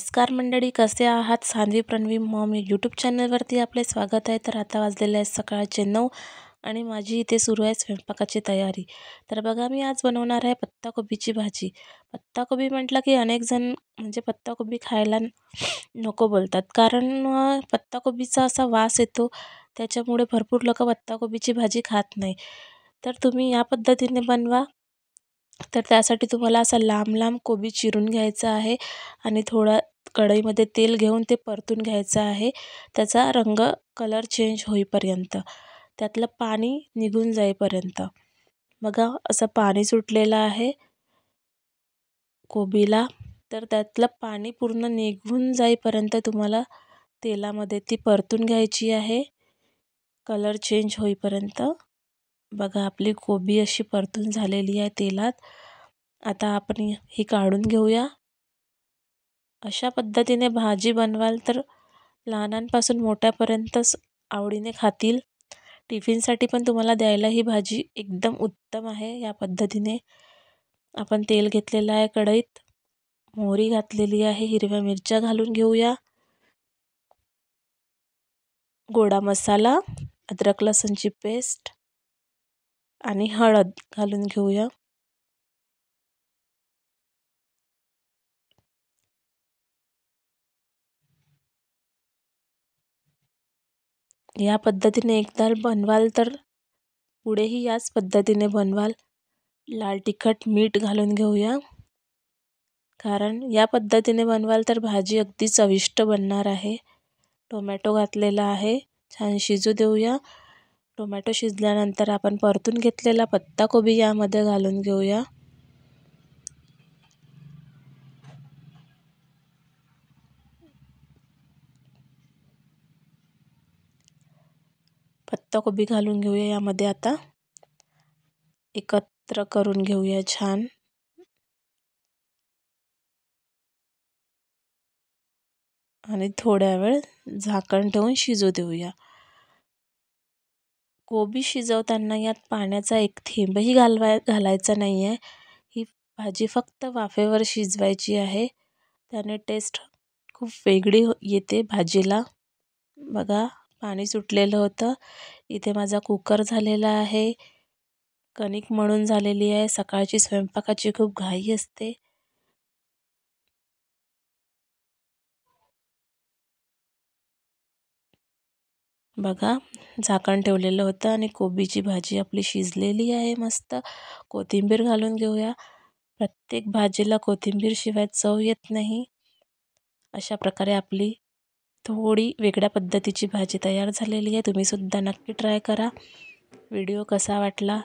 नमस्कार मंडळी, कसे आहात? सान्वी प्रणवी मॉम यूट्यूब चॅनलवरती आपले स्वागत आहे. तर आता वाजलेले आहेत सकाळचे 9 आणि माझी इथे सुरू आहे स्वयंपाकाची तयारी. तर बघा, मी आज बनवणार आहे पत्ताकोबीची भाजी. पत्ताकोबी म्हटलं की अनेक जण म्हणजे पत्ताकोबी खायला नको बोलतात, कारण पत्ताकोबीचा असा वास येतो, त्याच्यामुळे भरपूर लोक पत्ताकोबीची भाजी खात नाही. तर तुम्ही या पद्धतीने बनवा. तर त्यासाठी तुम्हाला असा लांब लांब कोबी चिरून घ्यायचा आहे आणि थोडा कढईमध्ये तेल घेऊन ते परतून घ्यायचं आहे. त्याचा कलर चेंज होईपर्यंत, त्यातलं पाणी निघून जाईपर्यंत. बघा, असं पाणी सुटलेलं आहे कोबीला. तर त्यातलं पाणी पूर्ण निघून जाईपर्यंत तुम्हाला तेलामध्ये ती परतून घ्यायची आहे, कलर चेंज होईपर्यंत. बघा, आपली कोबी अशी परतून झालेली आहे तेलात. आता आपण ही काढून घेऊया. अशा पद्धतीने भाजी बनवाल तर लहानांपासून मोठ्यापर्यंतच आवडीने खातील. टिफिनसाठी पण तुम्हाला द्यायला ही भाजी एकदम उत्तम आहे. या पद्धतीने आपण तेल घेतलेलं आहे कढईत, मोहरी घातलेली आहे, हिरव्या मिरच्या घालून घेऊया, गोडा मसाला, अद्रक लसूणची पेस्ट आणि हळद घालून घेऊया. या पद्धतीने एकदा बनवाल तर पुढेही याच पद्धतीने बनवाल. लाल तिखट, मीठ घालून घेऊया, कारण या पद्धतीने बनवाल तर भाजी अगदी चविष्ट बनणार आहे. टोमॅटो घातलेला आहे, छान शिजू देऊया. टोमॅटो शिजल्यानंतर आपण परतून घेतलेला पत्ताकोबी यामध्ये घालून घेऊया. पत्ताकोबी घालून घेऊया यामध्ये. आता एकत्र करून घेऊया छान. आणि थोड्या वेळ झाकण ठेवून शिजू देऊया. कोबी शिजवताना यात पाण्याचा एक थेंबही घालायचा नाही आहे. ही भाजी फक्त वाफेवर शिजवायची आहे, त्याने टेस्ट खूप वेगळी येते भाजीला. बघा, पाणी सुटलेलं होतं. इथे माझा कुकर झालेला आहे, कणिक मळून झालेली आहे. सकाळची स्वयंपाकाची खूप घाई असते. बघा, झाकण ठेवलेलं होतं आणि कोबीची भाजी आपली शिजलेली आहे मस्त. कोथिंबीर घालून घेऊया. प्रत्येक भाजीला कोथिंबीरशिवाय चव येत नाही. अशा प्रकारे आपली थोडी वेगळ्या पद्धतीची भाजी तयार झालेली आहे. तुम्हीसुद्धा नक्की ट्राय करा. व्हिडिओ कसा वाटला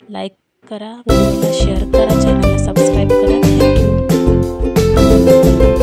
लाईक करा, व्हिडिओला शेअर करा, चॅनलला सबस्क्राईब करा. थँक्यू.